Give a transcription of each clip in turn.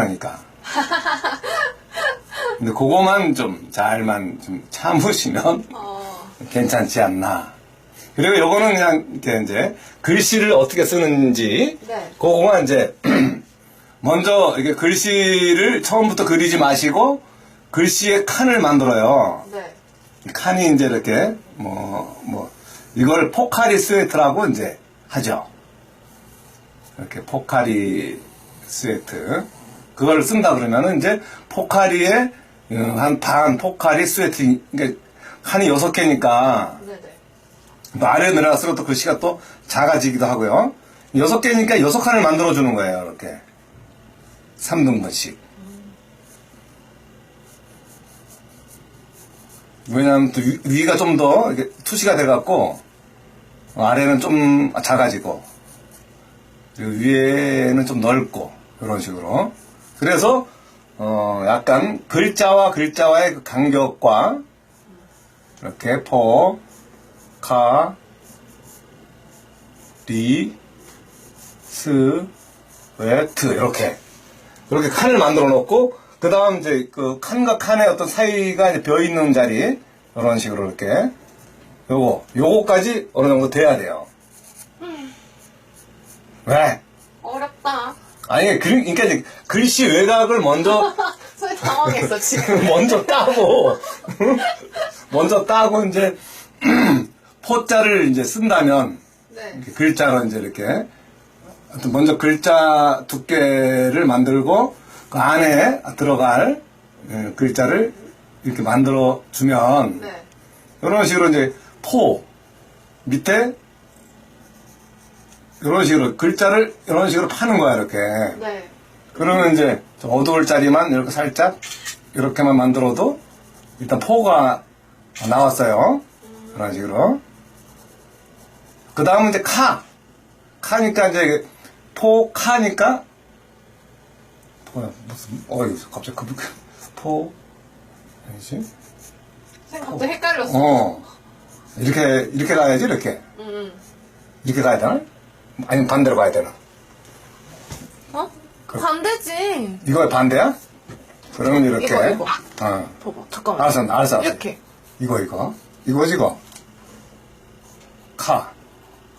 하니까. 근데 그거만 좀 잘만 좀 참으시면 괜찮지 않나. 그리고 요거는 그냥 이렇게 이제 글씨를 어떻게 쓰는지 네. 그거만 이제 먼저 이렇게 글씨를 처음부터 그리지 마시고 글씨의 칸을 만들어요. 네. 칸이 이제 이렇게 이걸 포카리 스웨트라고 이제 하죠. 이렇게 포카리 스웨트. 그걸 쓴다 그러면은 이제 포카리에 한 반 포카리 스웨트. 그러니까 칸이 6개니까 네네. 또 아래 내려갈수록 또 글씨가 또 작아지기도 하고요. 6개니까 6칸을 만들어 주는 거예요. 이렇게 3등분씩. 왜냐하면 또 위가 좀 더 투시가 돼갖고 아래는 좀 작아지고 그리고 위에는 좀 넓고 이런 식으로. 그래서 약간 글자와 글자와의 그 간격과 이렇게 포, 카, 리, 스, 웨트 이렇게 칸을 만들어 놓고 그 다음 이제 그 칸과 칸의 어떤 사이가 이제 벼 있는 자리 이런 식으로 이렇게 요거까지 어느 정도 돼야 돼요. 왜? 어렵다. 아니 그러니까 이제 글씨 외곽을 먼저 소리 당황했어 지금. 먼저 따고 이제 포자를 이제 쓴다면 네. 이렇게 글자로 이제 이렇게 하여튼 먼저 글자 두께를 만들고 그 안에 들어갈 글자를 이렇게 만들어 주면 네. 이런 식으로 이제 포 밑에 이런 식으로 글자를 이런 식으로 파는 거야 이렇게. 네. 그러면 이제 좀 어두울 자리만 이렇게 살짝 이렇게만 만들어도 일단 포가 나왔어요. 이런 식으로. 그 다음은 이제 카니까 이제 카니까 뭐야 무슨 갑자기 아니지? 갑자기 헷갈렸어. 이렇게 가야지 이렇게. 이렇게 가야 되나? 아니면 반대로 가야 되나? 반대지. 이거 반대야? 그러면 이렇게. 이거. 봐봐, 잠깐만. 알았어. 이렇게. 이거지, 이거.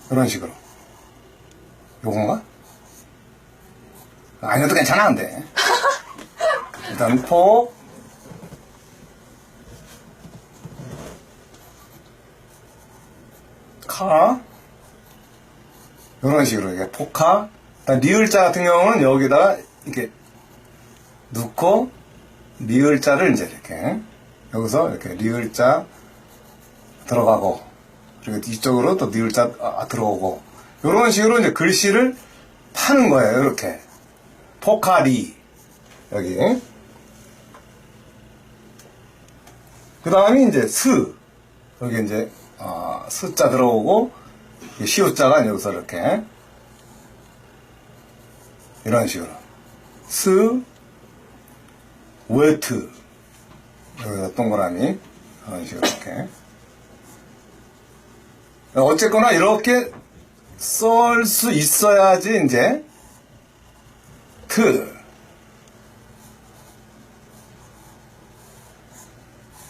이런 식으로. 요건가? 아니어도 괜찮아, 근데. 일단, 포. 이런 식으로, 이게 포카. 리을자 같은 경우는 여기다가 이렇게 넣고, 리을자를 이제 이렇게, 여기서 이렇게 리을자 들어가고, 그리고 이쪽으로 또 리을자 들어오고, 이런 식으로 이제 글씨를 파는 거예요, 이렇게. 포카리. 여기. 그 다음에 이제 여기 이제, 스자 들어오고, 시우자가 여기서 이렇게. 이런 식으로. 웨트. 여기다 동그라미. 이런 식으로 이렇게. 어쨌거나 이렇게 쓸 수 있어야지 이제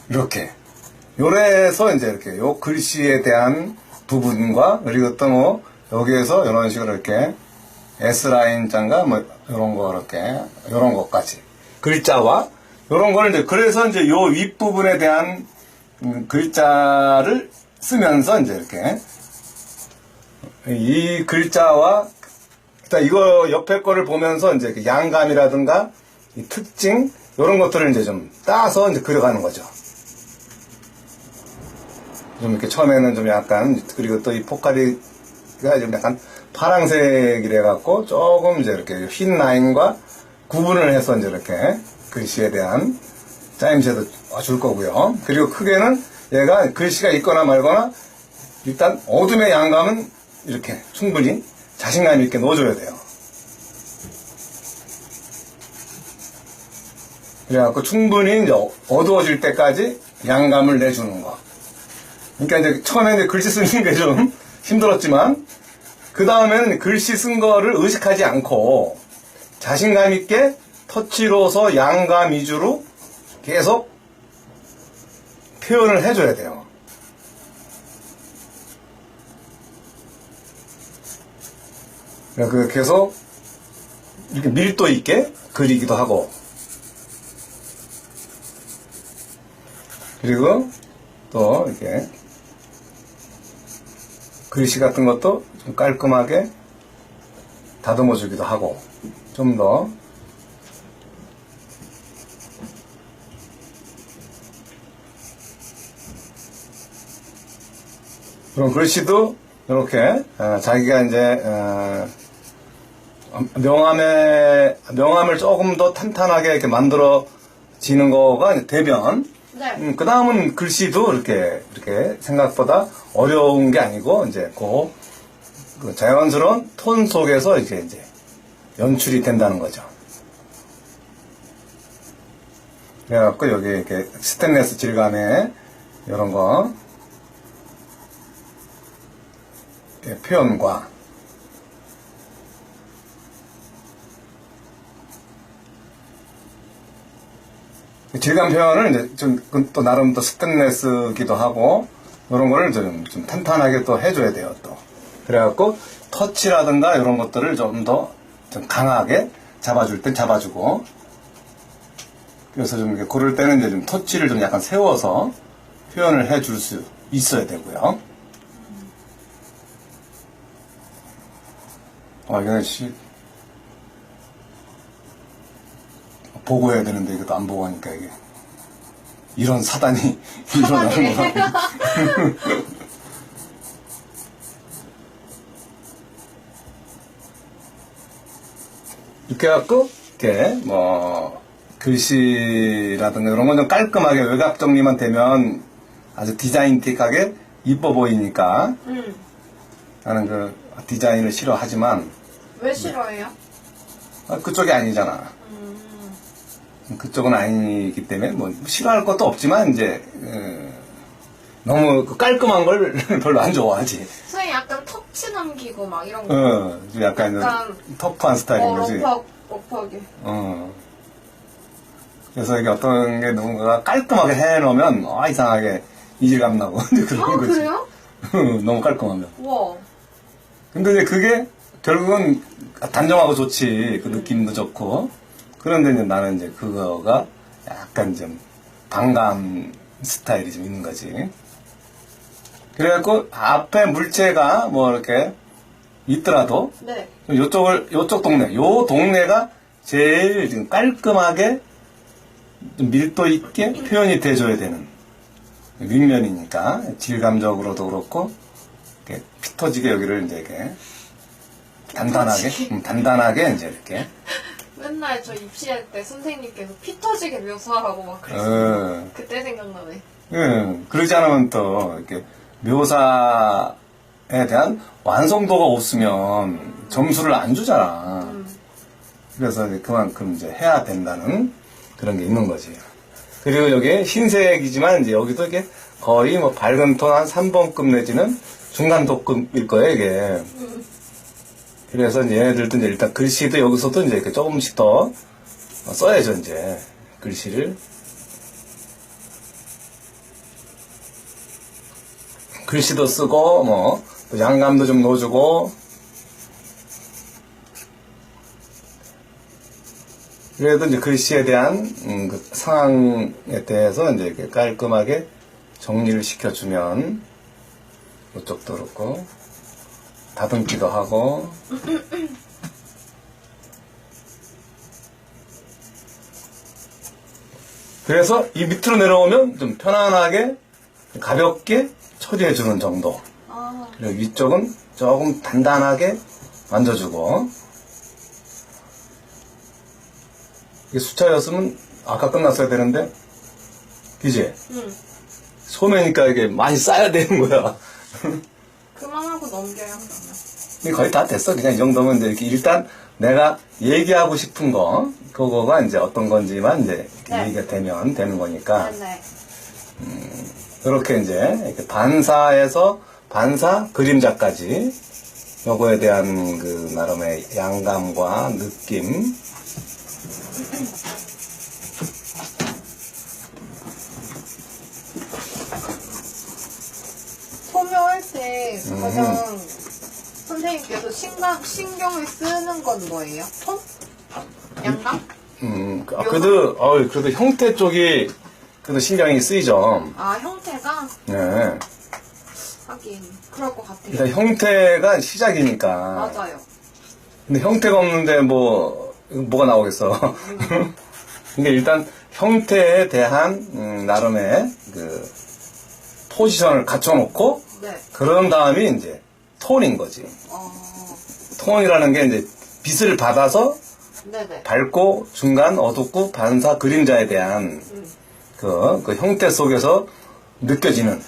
이렇게 요래서 이제 이렇게 요 글씨에 대한 부분과 그리고 또 여기에서 이런 식으로 이렇게 S라인 장과 이런 거 이렇게 이런 것까지 글자와 이런 거를 이제 그래서 이제 요 윗부분에 대한 글자를 쓰면서 이제 이렇게 이 글자와 일단 이거 옆에 거를 보면서 이제 그 양감이라든가 이 특징 이런 것들을 이제 좀 따서 이제 그려가는 거죠. 좀 이렇게 처음에는 좀 약간 그리고 또 이 포카리가 좀 약간 파랑색이래 갖고 조금 이제 이렇게 흰 라인과 구분을 해서 이제 이렇게 글씨에 대한 짜임새도 줄 거고요. 그리고 크게는 얘가 글씨가 있거나 말거나 일단 어둠의 양감은 이렇게 충분히 자신감 있게 넣어줘야 돼요. 그래갖고 충분히 이제 어두워질 때까지 양감을 내주는 거. 그러니까 이제 처음에 이제 글씨 쓰는 게 좀 힘들었지만 그 다음에는 글씨 쓴 거를 의식하지 않고 자신감 있게 터치로서 양감 위주로 계속 표현을 해줘야 돼요. 그 계속 이렇게 밀도 있게 그리기도 하고, 그리고 또 이렇게 글씨 같은 것도 좀 깔끔하게 다듬어 주기도 하고, 좀 더 그럼 글씨도 이렇게 자기가 이제 명암을 조금 더 탄탄하게 이렇게 만들어지는 거가 이제 되면, 네. 그 다음은 글씨도 이렇게 생각보다 어려운 게 아니고, 이제 그 자연스러운 톤 속에서 이제 연출이 된다는 거죠. 그래갖고 여기 이렇게 스테인리스 질감의 이런 거, 표현과, 질감 표현을 이제 좀 또 나름 또 스테인리스기도 하고, 이런 거를 좀 탄탄하게 또 해줘야 돼요, 또. 그래갖고 터치라든가 이런 것들을 좀 더 좀 강하게 잡아줄 땐 잡아주고, 그래서 좀 이렇게 고를 때는 이제 좀 터치를 좀 약간 세워서 표현을 해줄 수 있어야 되고요. 이거는 보고 해야 되는데 이것도 안 보고 하니까 이게 이런 사단이 일어나는 거야. 이렇게 해갖고 이렇게 뭐 글씨라든가 이런 건 좀 깔끔하게 외곽 정리만 되면 아주 디자인틱하게 이뻐 보이니까 나는 그 디자인을 싫어하지만. 왜 싫어해요? 그쪽이 아니잖아. 그쪽은 아니기 때문에 뭐 싫어할 것도 없지만 이제 너무 깔끔한 걸 별로 안 좋아하지. 선생님 약간 터치 남기고 막 이런 거. 좀 약간 터프한 스타일인 거지. 러프하게. 그래서 이게 어떤 게 누군가가 깔끔하게 해놓으면 이상하게 이질감 나고 그런 거지. 그래요? 너무 깔끔하면. 와. 근데 이제 그게 결국은 단정하고 좋지. 그 느낌도 좋고. 그런데 이제 나는 이제 그거가 약간 좀 반감 스타일이 좀 있는 거지. 그래갖고 앞에 물체가 뭐 이렇게 있더라도 네. 요쪽 동네, 요 동네가 제일 지금 깔끔하게 좀 밀도 있게 표현이 돼줘야 되는 윗면이니까 질감적으로도 그렇고 이렇게 피 터지게 여기를 이제 이렇게 단단하게 이제 이렇게. 맨날 저 입시할 때 선생님께서 피 터지게 묘사하고 막 그랬어요. 그때 생각나네. 그러지 않으면 또 이렇게 묘사에 대한 완성도가 없으면 점수를 안 주잖아. 그래서 이제 그만큼 이제 해야 된다는 그런 게 있는 거지. 그리고 여기 흰색이지만 이제 여기도 이게 거의 뭐 밝은 톤 한 3번급 내지는 중간도급일 거예요, 이게. 그래서 이제 얘네들도 이제 일단 글씨도 여기서도 이제 이렇게 조금씩 더 써야죠, 이제. 글씨를. 글씨도 쓰고, 뭐, 또 양감도 좀 넣어주고. 그래도 이제 글씨에 대한, 그 상황에 대해서 이제 이렇게 깔끔하게 정리를 시켜주면, 이쪽도 그렇고, 다듬기도 하고. 그래서 이 밑으로 내려오면 좀 편안하게, 가볍게 처리해주는 정도. 그리고 위쪽은 조금 단단하게 만져주고. 이게 수차였으면 아까 끝났어야 되는데, 그지? 소매니까 이게 많이 쌓여야 되는 거야. 그만하고 넘겨요, 그러면. 이게 거의 다 됐어. 그냥 이 정도면 이제 이렇게 일단 내가 얘기하고 싶은 거, 그거가 이제 어떤 건지만 이제 이렇게 얘기가 되면 되는 거니까. 네. 이렇게 이제 이렇게 반사에서 반사 그림자까지 요거에 대한 그 나름의 양감과 느낌 소묘할 때 가장 선생님께서 신경을 쓰는 건 뭐예요? 톤? 양감? 그래도 형태 쪽이 그래도 신경이 쓰이죠. 아, 형태가? 네. 하긴 그럴 것 같아요. 일단 형태가 시작이니까. 맞아요. 근데 형태가 없는데 뭐가 나오겠어. 근데 일단 형태에 대한 나름의 그 포지션을 갖춰놓고 네. 그런 다음에 이제 톤인 거지. 톤이라는 게 이제 빛을 받아서 네네. 밝고 중간 어둡고 반사 그림자에 대한 그 형태 속에서 느껴지는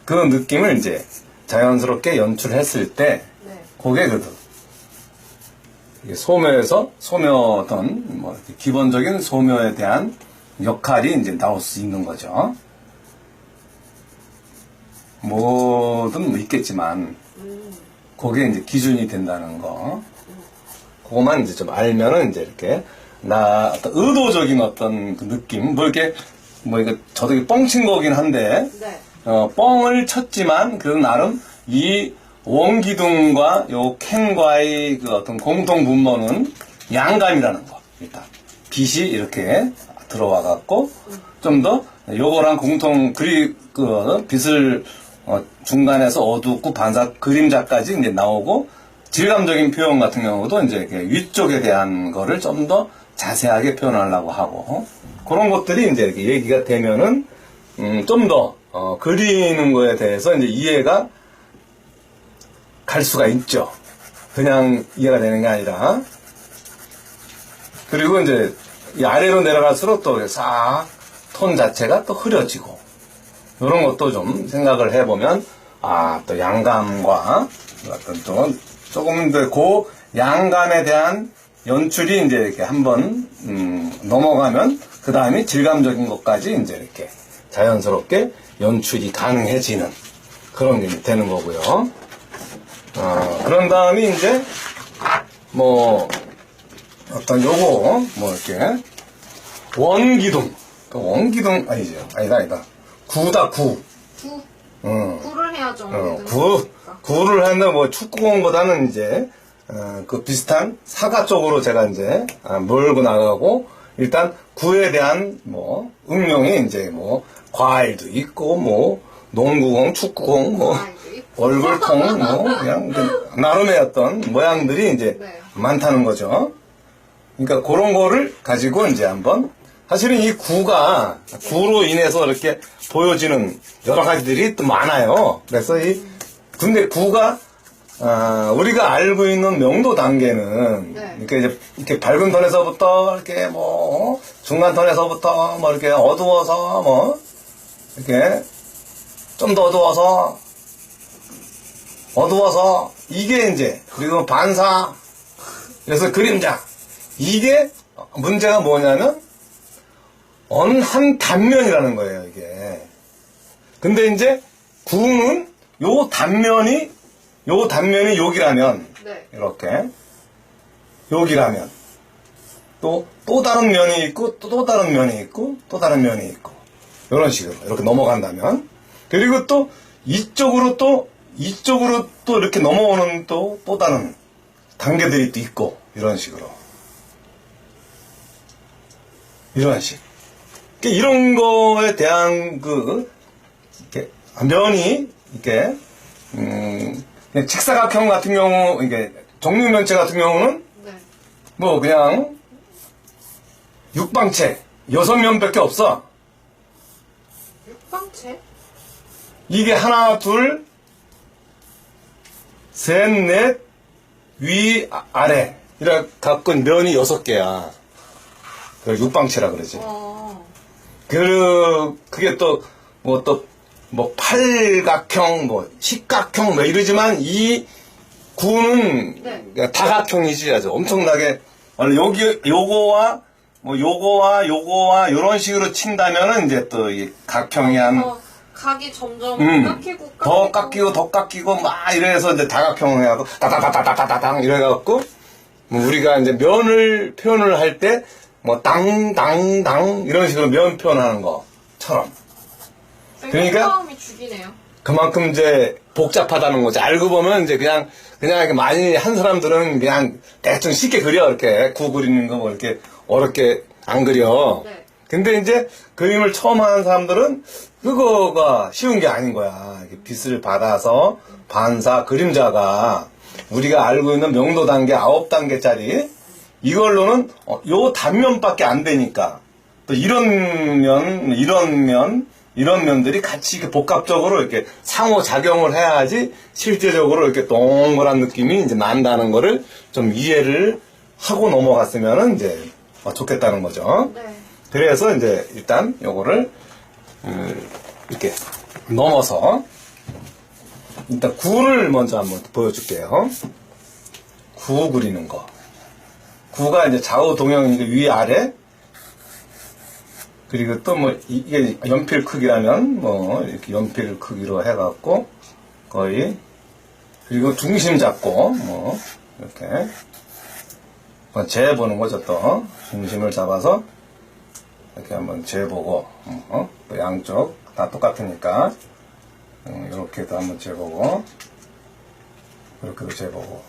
그 느낌을 이제 자연스럽게 연출했을 때 네. 그게 소묘에서 소묘 어떤 뭐 기본적인 소묘에 대한 역할이 이제 나올 수 있는 거죠. 뭐든 있겠지만 그게 이제 기준이 된다는 거. 그거만 이제 좀 알면은 이제 이렇게 어떤 의도적인 어떤 그 느낌 이거 저도 뻥친 거긴 한데 네. 뻥을 쳤지만 그 나름 이 원기둥과 요 캔과의 그 어떤 공통 분모는 양감이라는 거. 일단 빛이 이렇게 들어와 갖고 좀 더 요거랑 공통 빛을 중간에서 어둡고 반사 그림자까지 이제 나오고 질감적인 표현 같은 경우도 이제 이렇게 위쪽에 대한 거를 좀 더 자세하게 표현하려고 하고 그런 것들이 이제 이렇게 얘기가 되면은 좀 더 그리는 거에 대해서 이제 이해가 갈 수가 있죠. 그냥 이해가 되는 게 아니라. 그리고 이제 이 아래로 내려갈수록 또 톤 자체가 또 흐려지고 이런 것도 좀 생각을 해보면 또 양감과 어떤 또 조금 더 그 양감에 대한 연출이 이제 이렇게 한번 넘어가면 그 다음에 질감적인 것까지 이제 이렇게 자연스럽게 연출이 가능해지는 그런 게 되는 거고요. 그런 다음에 이제 어떤 이렇게 원기둥 아니다 구다 구. 구를 해야죠. 구를 하는데 축구공보다는 이제 그 비슷한 사과 쪽으로 제가 이제 몰고 나가고 일단 구에 대한 응용이 이제 과일도 있고 농구공, 축구공, 얼굴통 그냥 나름의 어떤 모양들이 이제 네. 많다는 거죠. 그러니까 그런 거를 가지고 이제 한번 사실은 이 구로 인해서 이렇게 보여지는 여러 가지들이 또 많아요. 그래서 근데 구가 우리가 알고 있는 명도 단계는 네. 이렇게 밝은 톤에서부터 이렇게 중간 톤에서부터 이렇게 어두워서 이렇게 좀 더 어두워서 이게 이제 그리고 반사 그래서 그림자 이게 문제가 뭐냐면 어느 한 단면이라는 거예요 이게. 근데 이제 구는 요 단면이 여기라면 네. 이렇게 여기라면 또 다른 면이 있고 또 다른 면이 있고 또 다른 면이 있고 이런 식으로 이렇게 넘어간다면 그리고 또 이쪽으로 또 이렇게 넘어오는 또 다른 단계들이 또 있고 이런 식으로 이런 식 이런 거에 대한 이렇게 면이 이렇게 그냥 직사각형 같은 경우 이게 정육면체 같은 경우는 네. 그냥 육방체 6면밖에 없어. 육방체? 이게 하나, 둘, 셋, 넷, 위, 아래. 이렇게 갖고 면이 6개야. 그걸 육방체라 그러지. 그게 팔각형, 십각형, 이러지만 이 구는 네. 다각형이지. 아주 엄청나게. 요거와 요런 식으로 친다면은 이제 또 이 각형이 각이 점점 더 깎이고 막 이래서 이제 다각형을 해갖고 따다다다다다당 이래갖고 우리가 이제 면을 표현을 할 때 뭐 땅 이런 식으로 면 표현하는 것처럼. 그러니까 효과음이 죽이네요. 그만큼 이제 복잡하다는 거지. 알고 보면 이제 그냥 이렇게 많이 한 사람들은 그냥 대충 쉽게 그려. 이렇게 구 그리는 거 뭐 이렇게 어렵게 안 그려. 네. 근데 이제 그림을 처음 하는 사람들은 그거가 쉬운 게 아닌 거야. 이렇게 빛을 받아서 반사, 그림자가 우리가 알고 있는 명도 단계 9단계짜리 이걸로는 요 단면밖에 안 되니까 또 이런 면들이 같이 이렇게 복합적으로 이렇게 상호작용을 해야지 실제적으로 이렇게 동그란 느낌이 이제 난다는 거를 좀 이해를 하고 넘어갔으면은 이제 좋겠다는 거죠. 네. 그래서 이제 일단 요거를 이렇게 넘어서 일단 구를 먼저 한번 보여줄게요. 구 그리는 거. 구가 이제 좌우 동형이니까 위 아래. 그리고 또 뭐 이게 연필 크기라면 뭐 이렇게 연필 크기로 해갖고 거의 그리고 중심 잡고 뭐 이렇게 재보는 거죠. 또 중심을 잡아서 이렇게 한번 재보고 또 양쪽 다 똑같으니까 이렇게도 한번 재보고 이렇게도 재보고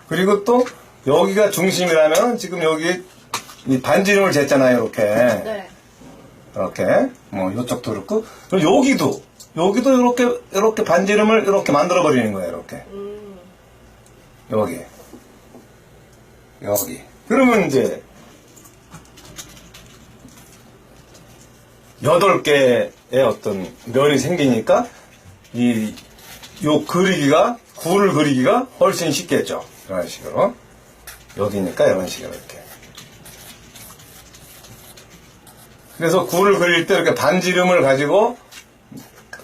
그리고 또 여기가 중심이라면 지금 여기 이 반지름을 쟀잖아요. 이렇게 네. 이렇게 뭐 이쪽도 그렇고 그리고 여기도 이렇게 반지름을 이렇게 만들어 버리는 거예요. 이렇게 여기 그러면 이제 8개의 어떤 면이 생기니까 요 구를 그리기가 훨씬 쉽겠죠. 이런 식으로 여기니까 이런 식으로 이렇게. 그래서 구를 그릴 때 이렇게 반지름을 가지고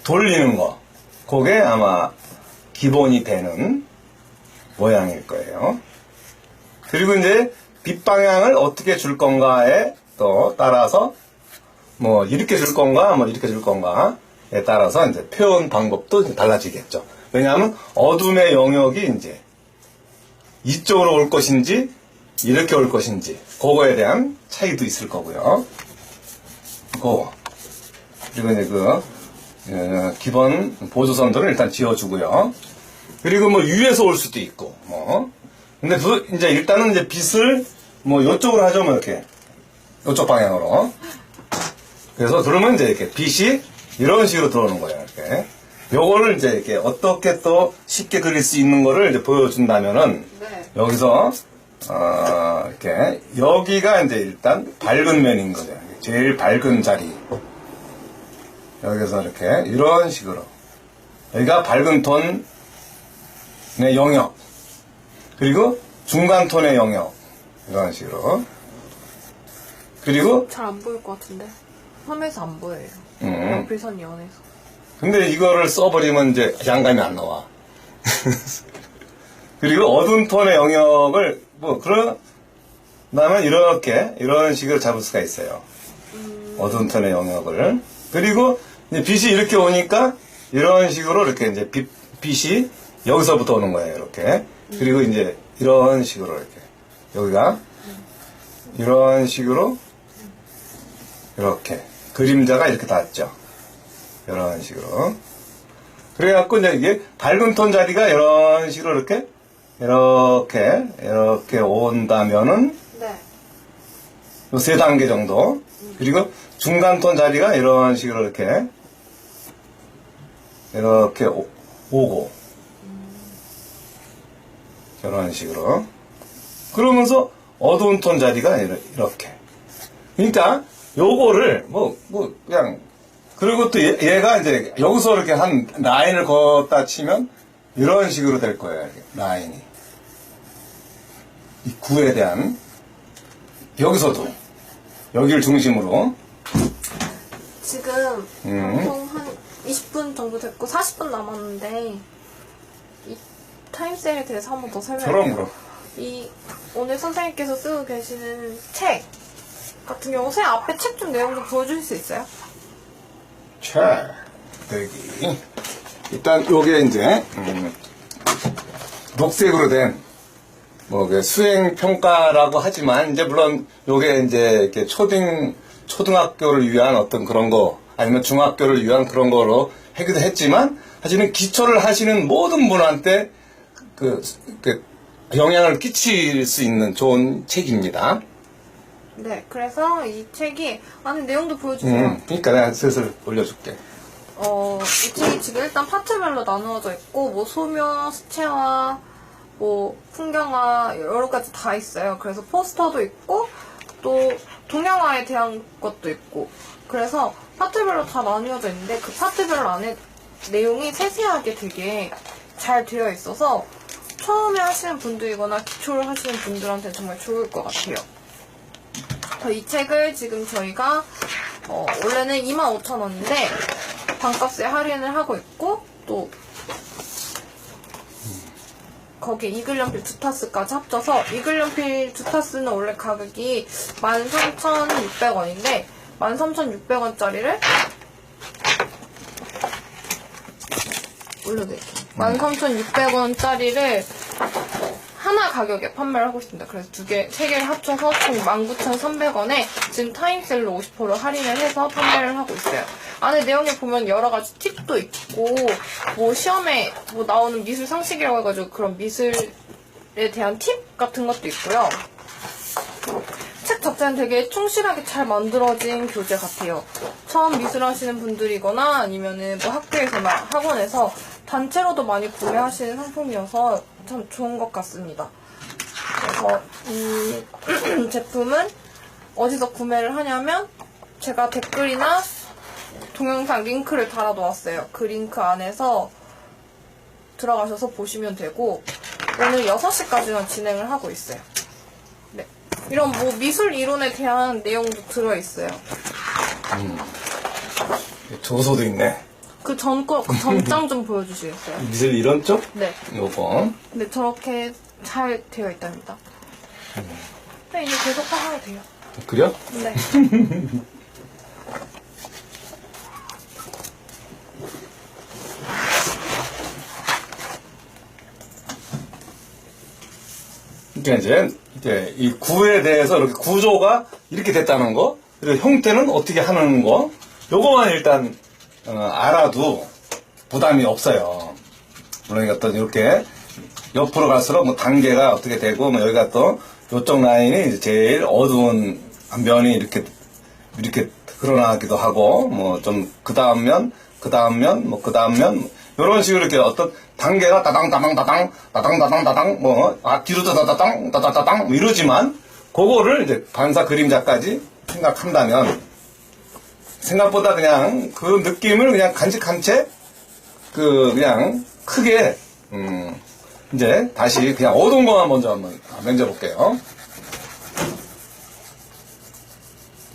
돌리는 거, 그게 아마 기본이 되는 모양일 거예요. 그리고 이제 빛 방향을 어떻게 줄 건가에 또 따라서 뭐 이렇게 줄 건가, 뭐 이렇게 줄 건가에 따라서 이제 표현 방법도 이제 달라지겠죠. 왜냐하면 어둠의 영역이 이제 이쪽으로 올 것인지 이렇게 올 것인지 그거에 대한 차이도 있을 거고요. 그리고 이제 기본 보조선들을 일단 지어주고요. 그리고 뭐 위에서 올 수도 있고 뭐. 근데 이제 일단은 이제 빛을 뭐 이쪽으로 하죠. 뭐 이렇게 이쪽 방향으로. 그래서 그러면 이제 이렇게 빛이 이런 식으로 들어오는 거예요. 이렇게. 요거를 이제 이렇게 어떻게 또 쉽게 그릴 수 있는 거를 이제 보여준다면은 네. 여기서 이렇게 여기가 이제 일단 밝은 면인 거죠. 제일 밝은 자리. 여기서 이렇게 이런 식으로 여기가 밝은 톤의 영역 그리고 중간 톤의 영역 이런 식으로 그리고 잘 안 보일 것 같은데 화면에서 안 보여요. 음. 연필선이 연해서. 근데 이거를 써버리면 이제 양감이 안 나와. 그리고 어두운 톤의 영역을 그러면 이런 식으로 잡을 수가 있어요. 어두운 톤의 영역을. 그리고 이제 빛이 이렇게 오니까 이런 식으로 이렇게 이제 빛이 여기서부터 오는 거예요. 이렇게. 그리고 이제 이런 식으로 이렇게 여기가 이런 식으로 이렇게 그림자가 이렇게 닿죠. 이런 식으로. 그래갖고 이제 이게 밝은 톤 자리가 이런 식으로 이렇게 온다면은 네. 요 3단계 정도. 그리고 중간 톤 자리가 이런 식으로 이렇게 오고 이런 식으로. 그러면서 어두운 톤 자리가 이렇게. 그러니까 요거를 그냥 그리고 또 얘가 이제 여기서 이렇게 한 라인을 걷다 치면 이런 식으로 될 거예요. 이렇게 라인이. 이 구에 대한 여기서도 여기를 중심으로 지금 방송 한 20분 정도 됐고 40분 남았는데 이 타임세일에 대해서 한 번 더 설명해요. 그럼 오늘 선생님께서 쓰고 계시는 책 같은 경우 선생님 앞에 책 좀 내용 좀 보여주실 수 있어요? 뭐, 그 수행 평가라고 하지만, 이제 물론, 요게 이제, 이렇게 초등학교를 위한 어떤 그런 거, 아니면 중학교를 위한 그런 거로 하기도 했지만, 사실은 기초를 하시는 모든 분한테 그 영향을 끼칠 수 있는 좋은 책입니다. 네, 그래서 이 책이, 안에 내용도 보여주세요. 그러니까 내가 슬슬 올려줄게. 이 책이 지금 일단 파트별로 나누어져 있고, 뭐, 소묘, 수채화, 뭐, 풍경화, 여러 가지 다 있어요. 그래서 포스터도 있고, 또, 동양화에 대한 것도 있고, 그래서 파트별로 다 나누어져 있는데, 그 파트별 안에 내용이 세세하게 되게 잘 되어 있어서, 처음에 하시는 분들이거나 기초를 하시는 분들한테 정말 좋을 것 같아요. 이 책을 지금 저희가 원래는 25,000원인데 반값에 할인을 하고 있고, 또 거기에 이글연필 2타스까지 합쳐서, 이글연필 2타스는 원래 가격이 13,600원인데 13,600원짜리를 올려드릴게요. 13,600원짜리를 하나 가격에 판매를 하고 있습니다. 그래서 세 개를 합쳐서 총 19,300원에 지금 타임셀로 50% 할인을 해서 판매를 하고 있어요. 안에 내용에 보면 여러 가지 팁도 있고, 뭐 시험에 뭐 나오는 미술 상식이라고 해가지고 그런 미술에 대한 팁 같은 것도 있고요. 책 자체는 되게 충실하게 잘 만들어진 교재 같아요. 처음 미술 하시는 분들이거나 아니면은 뭐 학교에서나 학원에서 단체로도 많이 구매하시는 상품이어서 참 좋은 것 같습니다. 그래서 이 제품은 어디서 구매를 하냐면, 제가 댓글이나 동영상 링크를 달아 놓았어요. 그 링크 안에서 들어가셔서 보시면 되고, 오늘 6시까지만 진행을 하고 있어요. 네. 이런 뭐 미술 이론에 대한 내용도 들어있어요. 조소도 있네. 그 전장 좀 보여주시겠어요? 미술 이런 쪽? 네. 요거. 네, 저렇게 잘 되어 있답니다. 네, 이제 계속 하셔도 돼요. 그래요? 네. 그러니까 이제 이 구에 대해서 이렇게 구조가 이렇게 됐다는 거, 그리고 형태는 어떻게 하는 거, 요거만 일단 알아도 부담이 없어요. 물론 어떤 이렇게 옆으로 갈수록 뭐 단계가 어떻게 되고, 뭐 여기가 또 요쪽 라인이 이제 제일 어두운 면이 이렇게 드러나기도 하고, 뭐 좀 그 다음 면, 뭐 그 다음 면, 이런 식으로 이렇게 어떤 단계가 따당, 뭐, 뒤로 따당, 뭐 이러지만, 그거를 이제 반사 그림자까지 생각한다면, 생각보다 그냥 그 느낌을 그냥 간직한 채, 그냥 크게, 이제 다시 그냥 어두운 것만 먼저 한번 만져볼게요.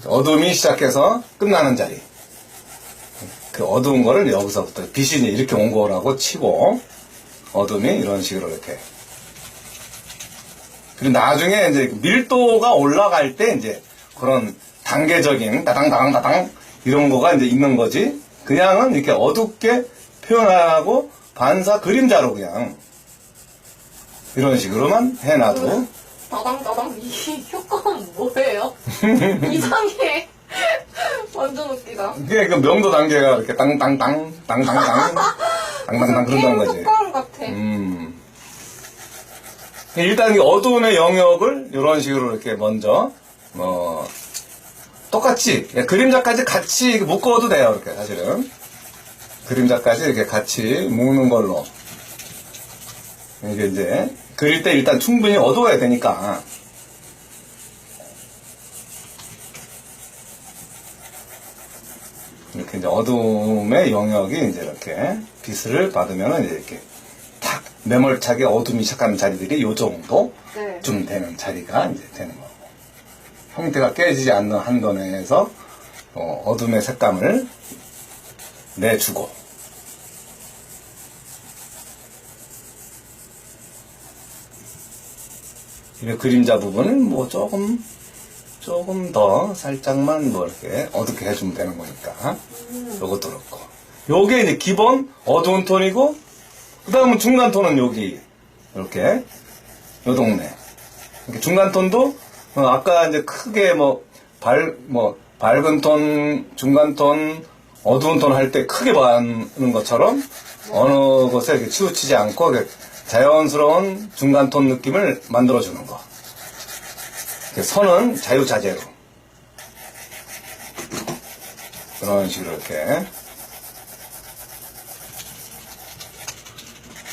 어둠이 시작해서 끝나는 자리. 그 어두운 거를 여기서부터 빛이 이렇게 온 거라고 치고, 어둠이 이런 식으로 이렇게. 그리고 나중에 이제 밀도가 올라갈 때 이제 그런 단계적인 따당 이런 거가 이제 있는 거지. 그냥은 이렇게 어둡게 표현하고 반사 그림자로 그냥 이런 식으로만 해놔도. 따당, 이 효과는 뭐예요? 이상해. 완전 웃기다. 그게 그 명도 단계가 이렇게 땅땅땅 그런다는 거지. 효과음 같아. 일단 이 어두움의 영역을 이런 식으로 이렇게 먼저 똑같이 그림자까지 같이 묶어도 돼요. 이렇게 사실은 그림자까지 이렇게 같이 묶는 걸로. 이게 이제 그릴 때 일단 충분히 어두워야 되니까. 이렇게 이제 어둠의 영역이 이제 이렇게 빛을 받으면 이제 이렇게 탁 매몰차게 어둠이 시작하는 자리들이 요 정도 네. 좀 되는 자리가 이제 되는 거고, 형태가 깨지지 않는 한도 내에서 어둠의 색감을 내주고, 이 그림자 부분은 뭐 조금 더 살짝만 뭐 이렇게 어둡게 해주면 되는 거니까 요것도 그렇고, 요게 이제 기본 어두운 톤이고, 그 다음은 중간 톤은 여기 이렇게 요 동네 이렇게 중간 톤도 아까 이제 크게 밝은 톤, 중간 톤, 어두운 톤 할 때 크게 받는 것처럼 어느 곳에 이렇게 치우치지 않고 자연스러운 중간 톤 느낌을 만들어주는 거. 선은 자유자재로. 그런 식으로 이렇게.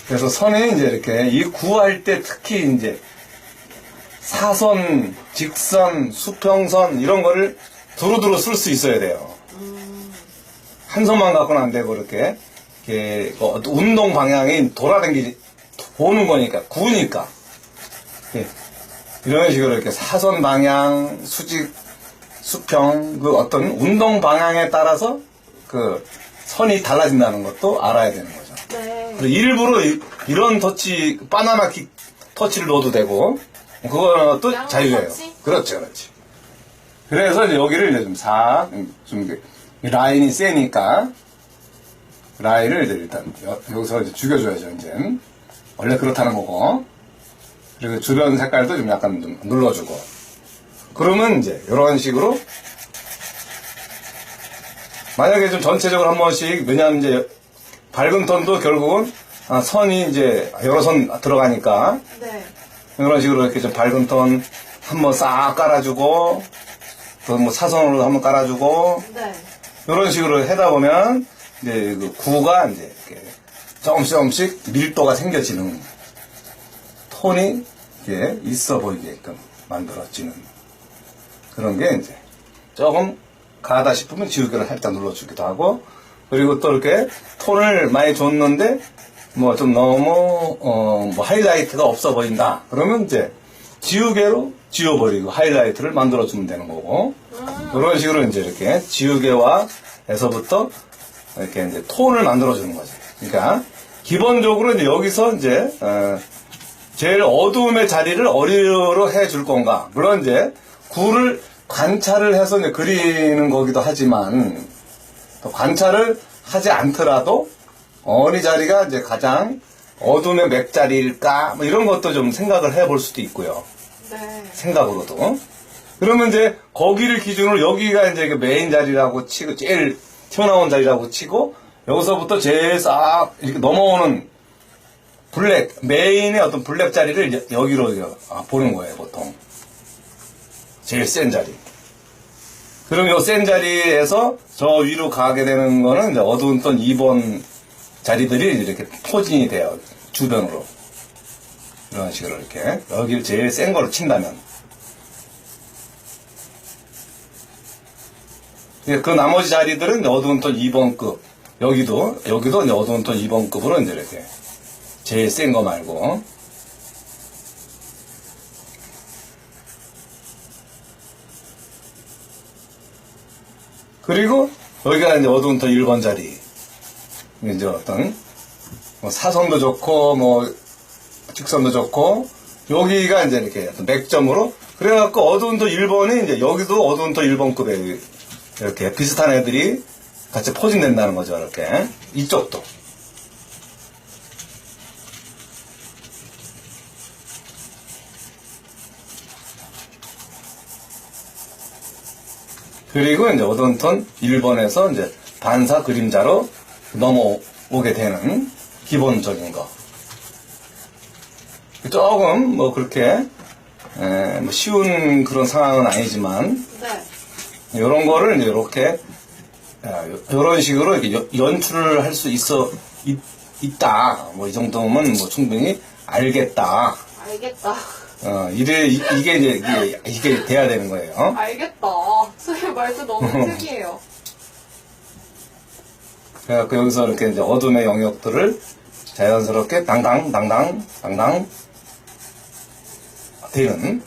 그래서 선이 이제 이렇게 이 구할 때 특히 이제 사선, 직선, 수평선 이런 거를 두루두루 쓸 수 있어야 돼요. 한 손만 갖고는 안 되고 이렇게 운동 방향이 보는 거니까 구니까 이런 식으로 이렇게 사선 방향, 수직, 수평 그 어떤 운동 방향에 따라서 그 선이 달라진다는 것도 알아야 되는 거죠. 네. 그리고 일부러 이런 터치, 바나나 킥 터치를 넣어도 되고 그거는 또 양쪽 자유예요. 터치? 그렇죠. 그래서 이제 여기를 이제 좀 라인이 세니까 라인을 이제 일단 여기서 이제 죽여줘야죠. 이제 원래 그렇다는 거고. 그리고 주변 색깔도 좀 약간 좀 눌러주고. 그러면 이제 이런 식으로 만약에 좀 전체적으로 한 번씩 왜냐하면 이제 밝은 톤도 결국은 선이 이제 여러 선 들어가니까 네. 이런 식으로 이렇게 좀 밝은 톤 한번 싹 깔아주고 또 뭐 사선으로 한번 깔아주고 네. 이런 식으로 하다 보면 이제 그 구가 이제 이렇게 조금씩 밀도가 생겨지는 톤이 이게 있어 보이게끔 만들어지는 그런 게 이제 조금 가다 싶으면 지우개를 살짝 눌러주기도 하고 그리고 또 이렇게 톤을 많이 줬는데 뭐 좀 너무 뭐 하이라이트가 없어 보인다 그러면 이제 지우개로 지워버리고 하이라이트를 만들어주면 되는 거고 이런 식으로 이제 이렇게 지우개와 에서부터 이렇게 이제 톤을 만들어주는 거죠. 그러니까 기본적으로 이제 여기서 이제 제일 어두움의 자리를 어디로 해줄 건가 물론 이제 구를 관찰을 해서 이제 그리는 거기도 하지만 또 관찰을 하지 않더라도 어느 자리가 이제 가장 어둠의 맥자리일까 뭐 이런 것도 좀 생각을 해볼 수도 있고요. 네. 생각으로도. 그러면 이제 거기를 기준으로 여기가 이제 그 메인 자리라고 치고 제일 튀어나온 자리라고 치고 여기서부터 제일 싹 이렇게 넘어오는 메인의 어떤 블랙 자리를 여기로 보는 거예요 보통. 제일 센 자리. 그럼 요 센 자리에서 저 위로 가게 되는 거는 이제 어두운 톤 2번 자리들이 이렇게 포진이 돼요. 주변으로. 이런 식으로 이렇게. 여기를 제일 센 걸로 친다면. 그 나머지 자리들은 이제 어두운 톤 2번급. 여기도 이제 어두운 톤 2번급으로 이제 이렇게. 제일 센 거 말고. 그리고 여기가 이제 어두운 톤 1번 자리. 이제 어떤 뭐 사선도 좋고 뭐 직선도 좋고 여기가 이제 이렇게 어떤 맥점으로 그래갖고 어두운 톤 1번이 이제 여기도 어두운 톤 1번급에 이렇게 비슷한 애들이 같이 포진된다는 거죠. 이렇게 이쪽도. 그리고 이제 어두운 톤 1번에서 이제 반사 그림자로 넘어오게 되는 기본적인 거. 조금 뭐 그렇게 뭐 쉬운 그런 상황은 아니지만 네. 이런 거를 이제 이렇게 이런 식으로 이렇게 연출을 할 수 있다. 뭐 이 정도면 뭐 충분히 알겠다. 알겠다. 이게 돼야 되는 거예요. 알겠다. 선생님 말도 너무 특이해요. 그래갖고 여기서 이렇게 이제 어둠의 영역들을 자연스럽게 당당 되는